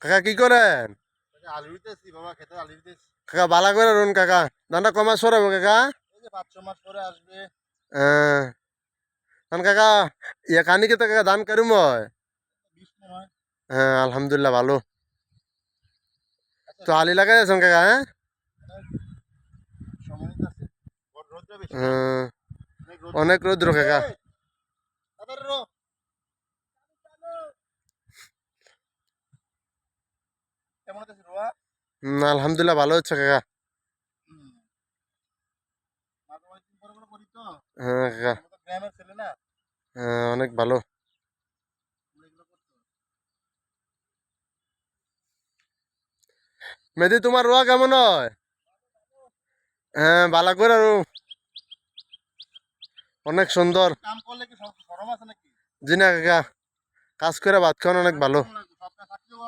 কাকা কি করেন? আলু দিতেছি বাবা, খেতে আলু দিতেছি। কাকা বালা করে রুন কাকা, ধানটা কমাস সরাবো কাকা। এই যে 5-6 মাস পরে আসবে। হ্যাঁ ধান কাকা, ইয়া কানি কেতে কাকা ধান কারুম হয়? 20 মন হয়। হ্যাঁ আলহামদুলিল্লাহ ভালো। আচ্ছা তো আলি লাগাই আছেন কাকা? হ্যাঁ সময় নিতেছে, বড় রোদটা বেশি না? হ্যাঁ, অনেক রোদ অনেক দিতেছে। রৌদ্র কাকা। এই, তাড়াতাড়ি রো। কেমন হতেছে রোয়া? আলহামদুলিল্লাহ ভালো হচ্ছে কাকা। হুম, মাঝে মাঝে দিন পরে পরে করি তো। হ্যাঁ কাকা, আমরা তো গ্রামের ছেলে না, হ্যাঁ অনেক ভালো। আমরা এগুলো করতে হয়। মেদি তোমার রোয়া কেমন হয়? হ্যাঁ বালা করে রু, অনেক সুন্দর। কাম করলে কি শরম আছে নাকি? জি না কাকা, কাজ করে ভাত খাওয়ানো অনেক কাজ ভালো। করুন লাগবে, সব কাজ থাকতেও